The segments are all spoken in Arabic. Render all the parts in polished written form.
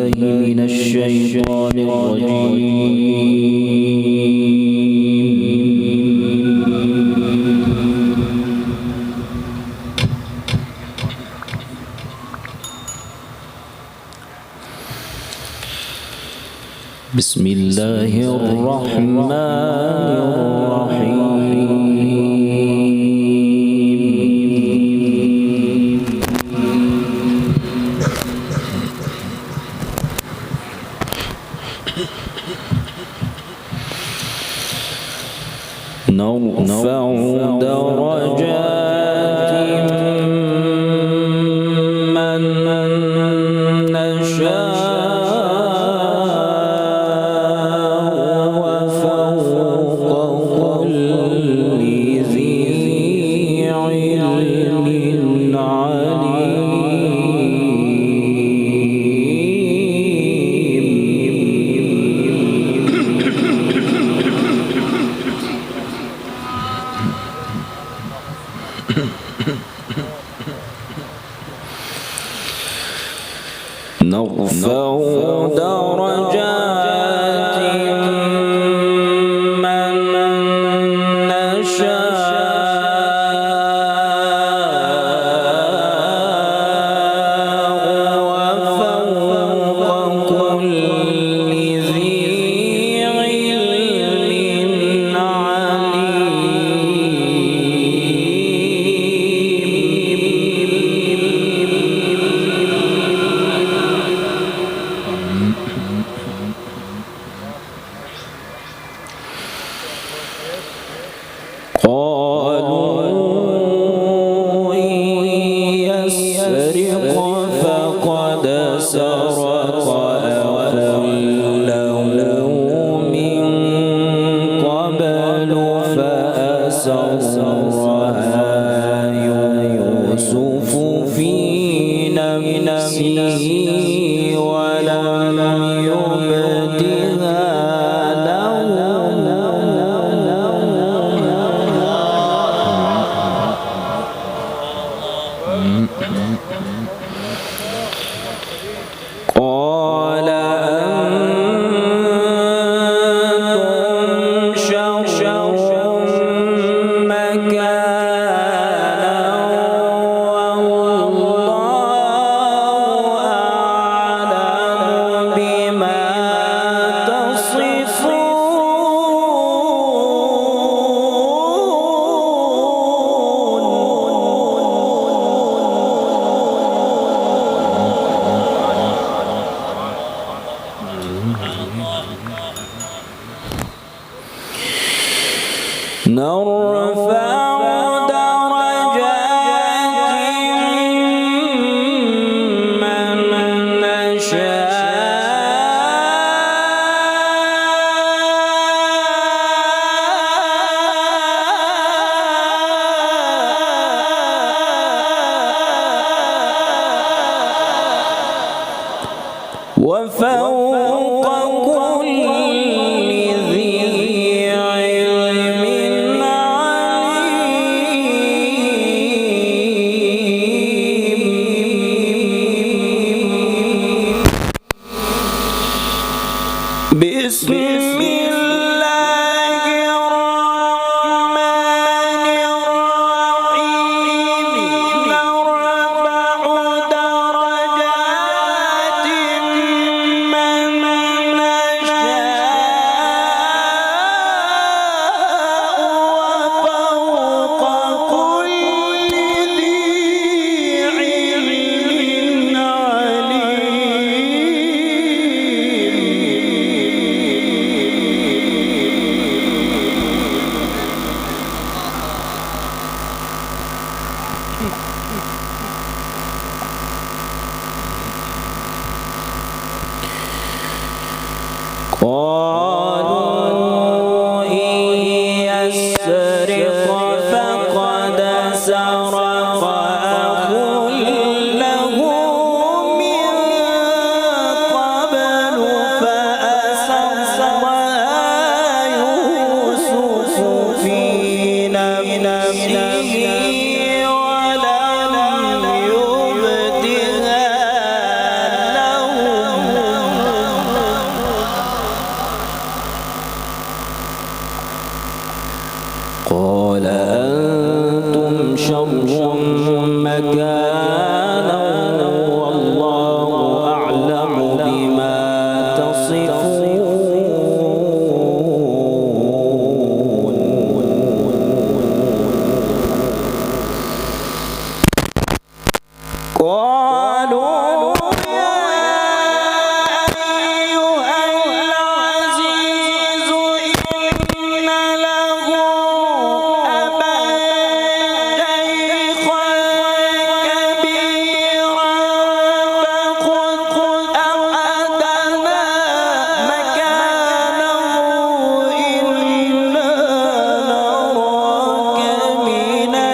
بالله من الشيطان الرجيم. بسم الله الرحمن الرحيم. نرفع درجات من نشاء وفوق كل ذي علم نرفع درجات من نشاء وفوق كل ذي علم قالوا إن يسرق فقد سرق أخ له من قبل فأسرها يوسف في نفسه ولم يبدها قال أنتم شر مكانا والله أعلم بما نرفع درجات من نشاء وفوق كل ذي علم بسم الله الرحمن الرحيم نرفع درجات من نشاء وفوق كل ذي علم قالوا إن يسرق فقد سرق أخ له من قبل فأسرها يوسف في نفسه ولم يبدها لهم قال أنتم شر مكانا والله أعلم بما تصفون. قال معاذ الله قال معاذ قالوا يا أيها العزيز إن له أبا شيخا كبيرا فأخذنا مكانه إنا نراك من المحسنين.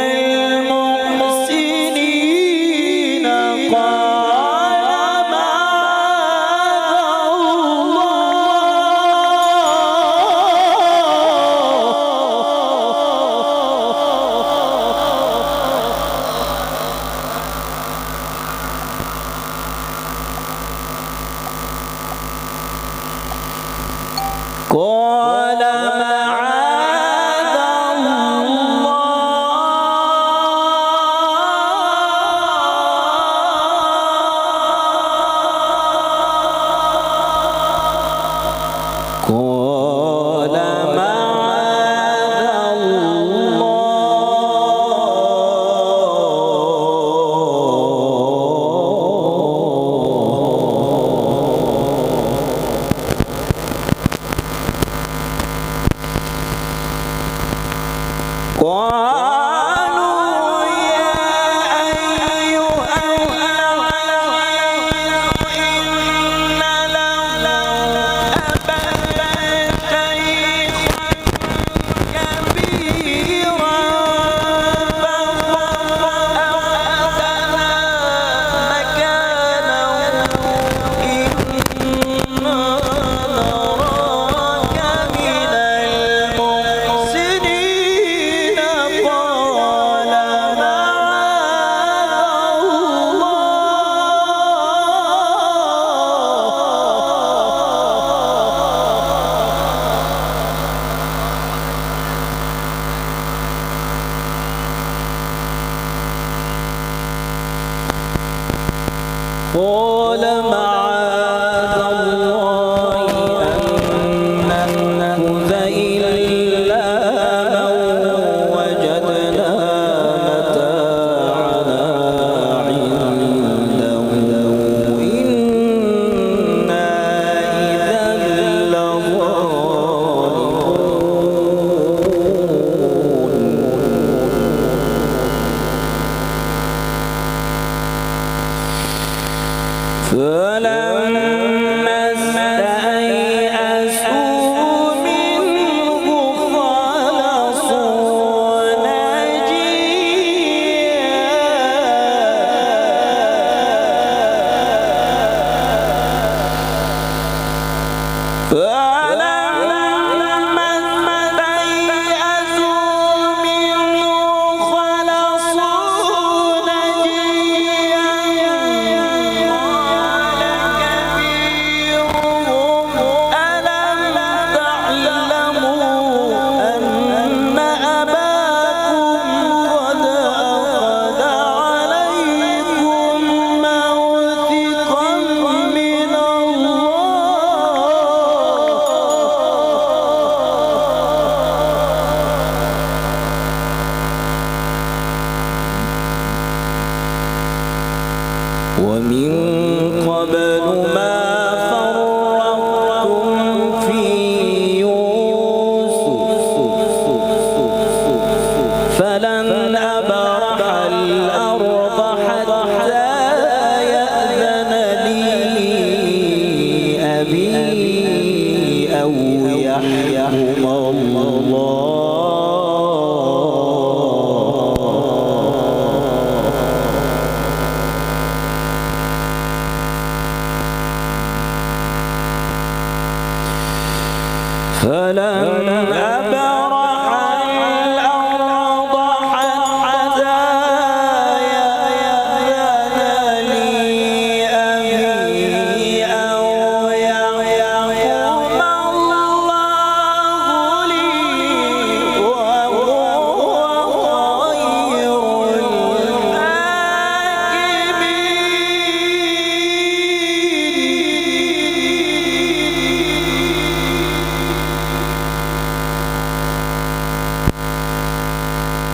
قال معاذ الله أن نأخذ إلا من وجدنا متاعنا عنده إنا إذا لظالمون. فلما استيئسوا منه خلصوا نجيا ومن قبل ما فرطتم في يوسف فلن أبرح الأرض حتى يأذن لي أبي أو يحكم الله.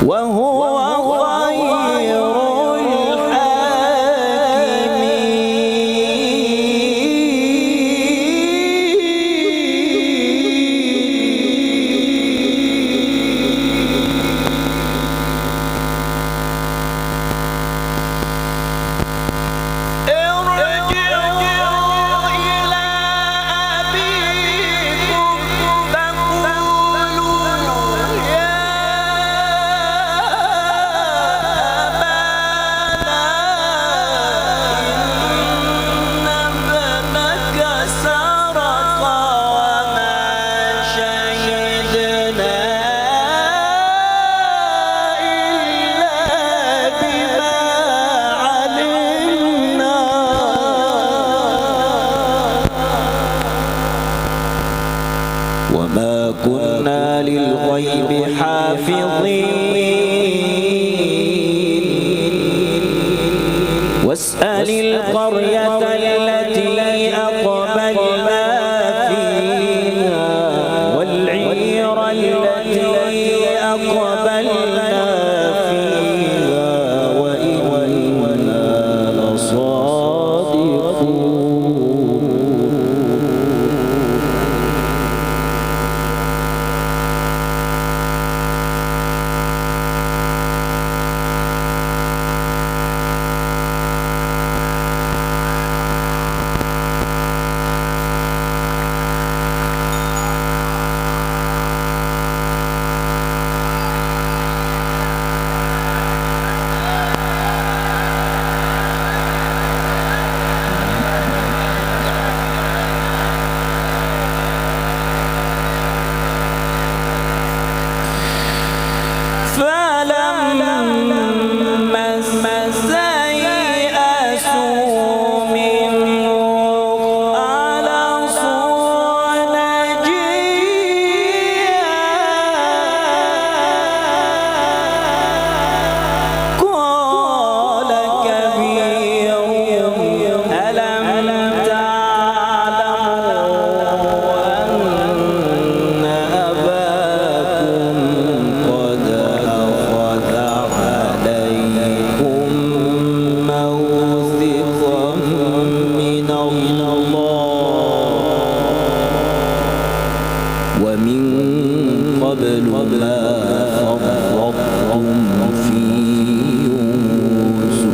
وهو خير وما كنا للغيب حافظين واسأل القرية التي أقبلنا فيها والعير التي أقبلنا فيها وإنا لصادقون. ومن قبل ما فرطتم في يوسف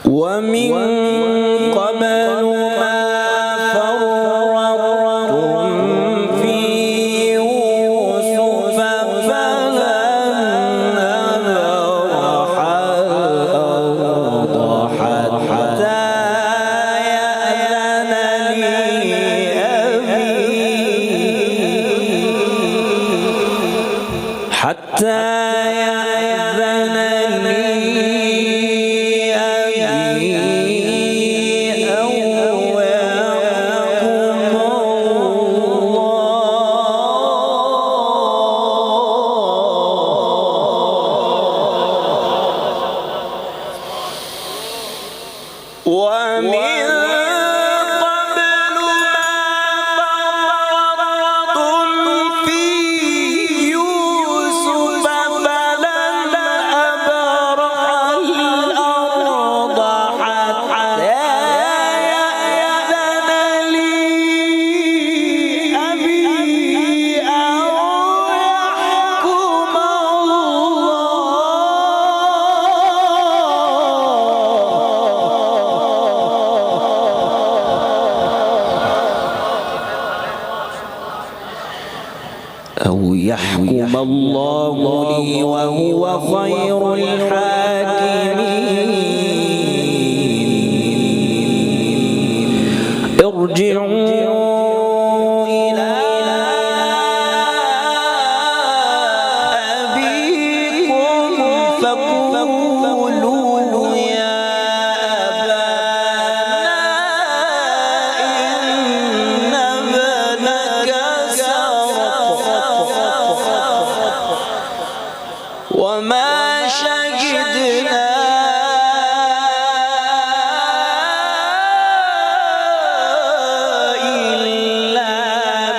ومن قبل ما فرطتم في يوسف فلن أبرح الأرض حتى يأذن لي ومن ليحكم الله لي وهو خير الحاكمين. ارجعوا وما شهدنا إلا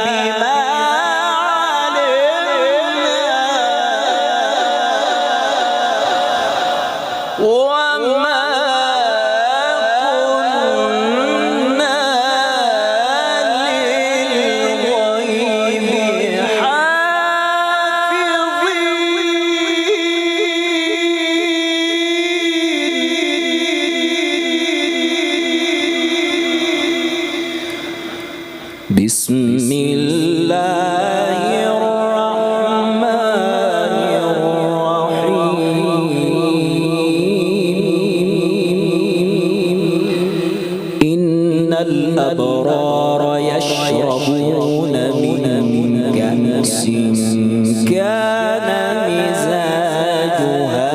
بما علمنا وما كنا للغيب بسم الله الرحمن الرحيم. إن الأبرار يشربون من كأس كان مزاجها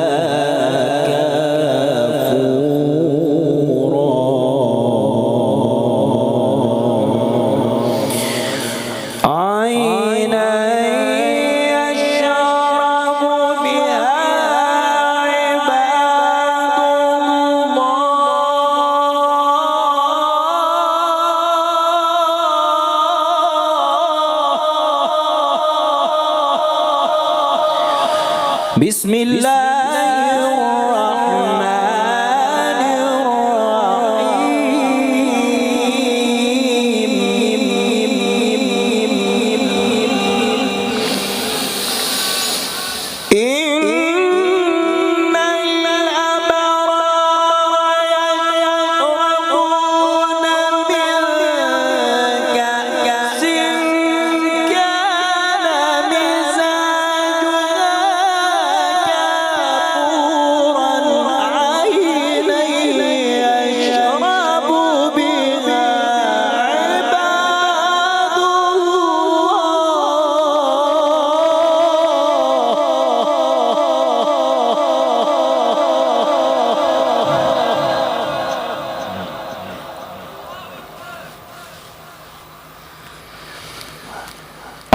بسم الله الرحمن الرحيم. إن الأبرار يشربون من كأس كان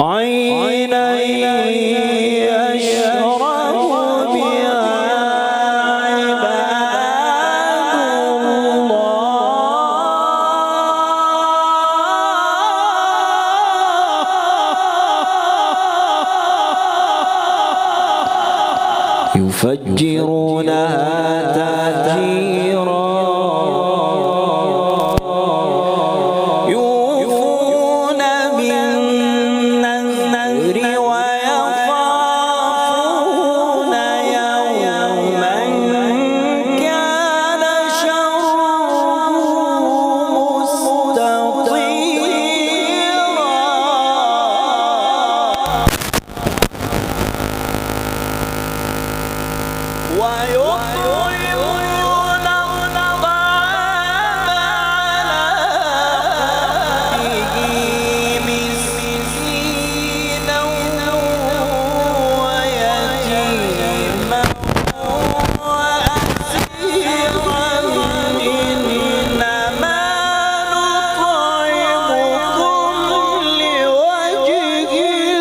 عينا يشرب بها عباد الله يفجرونها تفجيرا. ويطعمون الطعام على حبه مسكينا ويتيما وأسيرا. إنما نطعمكم لوجه الله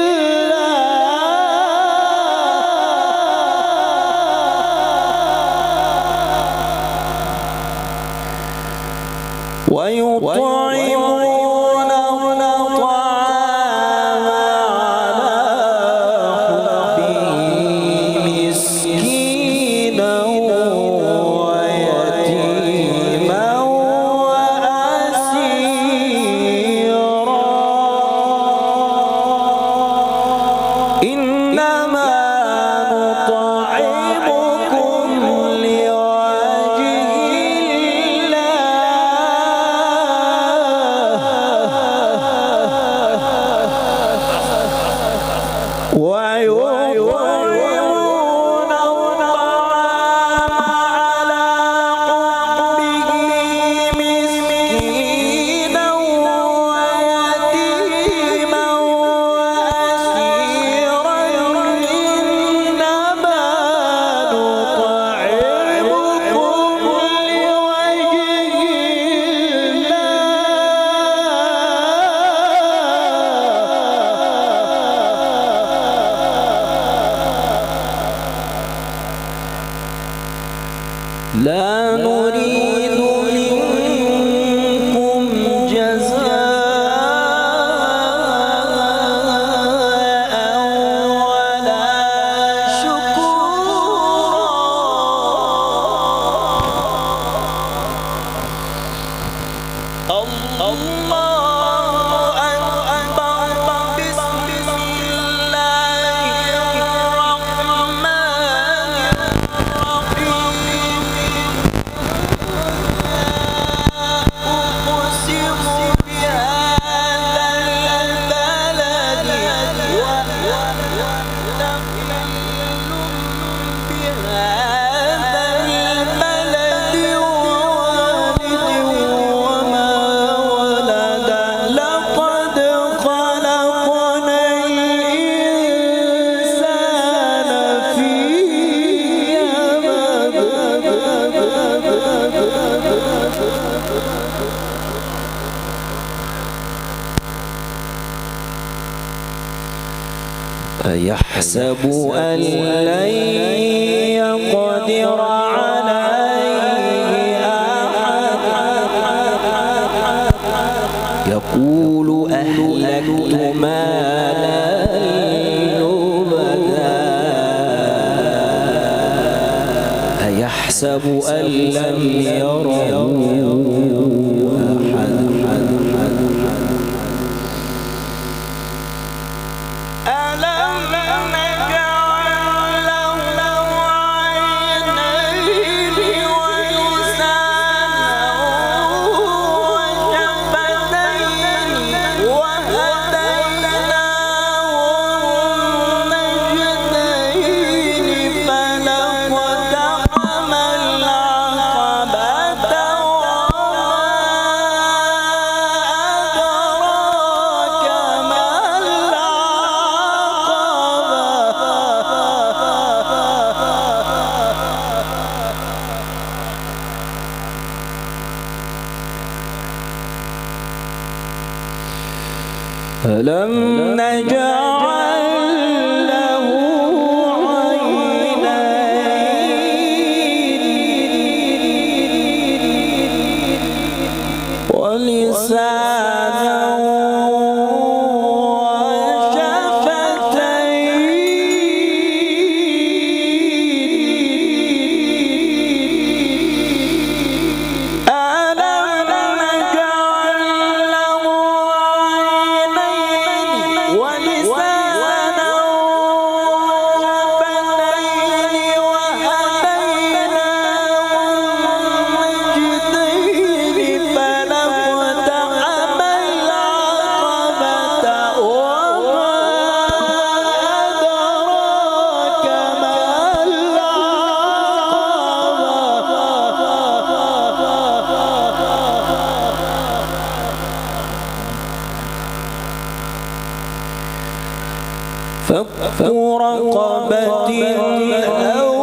لا نريد منكم جزاء ولا شكورا. الله أكبر. بسم الله الرحمن الرحيم. أقسم بهذا البلد وأنت حل بهذا البلد ووالد وما ولد. لقد خلقنا الإنسان في أيحسب أن لن يقدر عليه أحد يقول أهلكت مالا لبدا أيحسب أن لم يره أحد. ألم نجعل له عينين ولسانا وشفتين وهديناه النجدين فلاقتحم العقبة ألم نجعل له عينين ولسانا وشفتين. ألم نجعل له ولسانا وشفتين وهديناه النجدين فلاقتحم العقبة وما أدراك ما العقبة. فك رقبة أو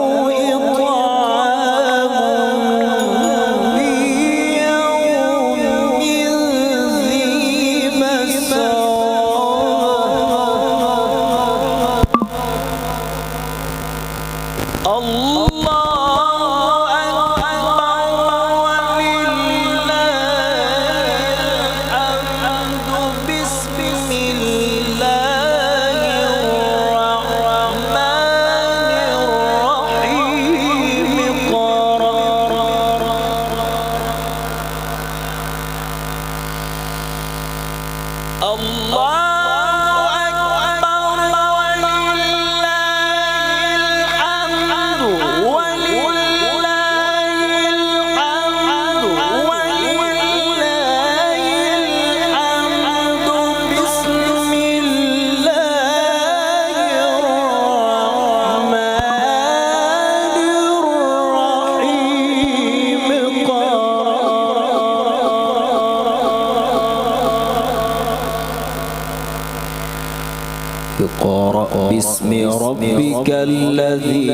إطعام في يوم ذي مسغبة. الله أكبر ولله الحمد. بسم الله الرحمن الرحيم. الله أكبر ولله الحمد ولله الحمد ولله الحمد. بسم الله الرحمن الرحيم. اقرأ باسم ربك الذي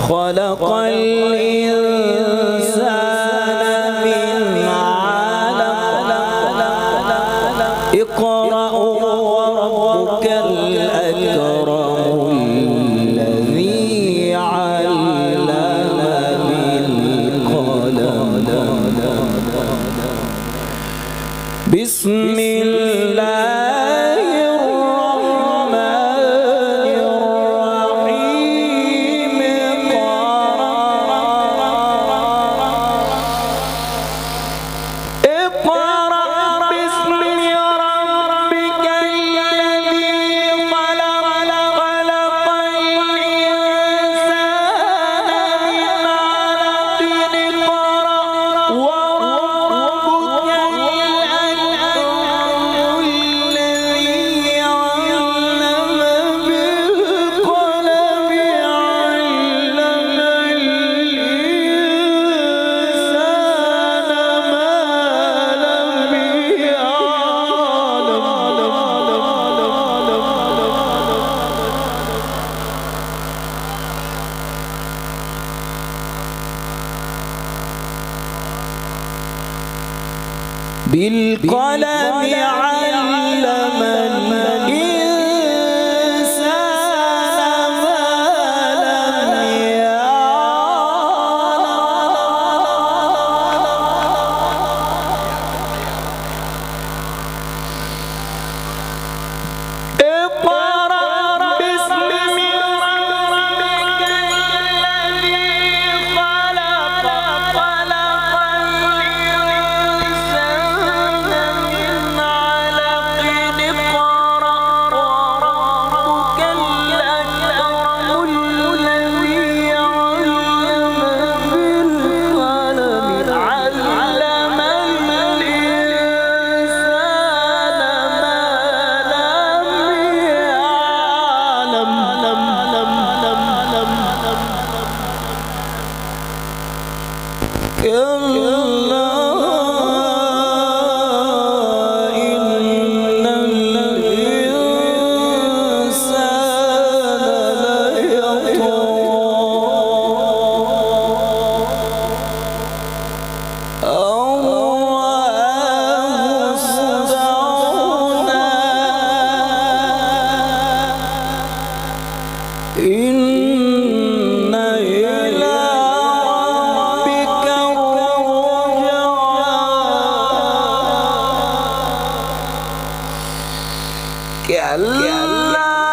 خلق الإنسان من علق. اقرأ وربك الأكرم الذي بالقلم علم الإنسان ما لم يعلم. اقرأ باسم ربك الذي خلق، خلق الإنسان من علق. اقرأ وربك الأكرم الذي علم بالقلم، علم الإنسان ما لم يعلم. كلا إن الإنسان ليطغى أن رآه استغنى. إن إلى ربك الرجعى. كلا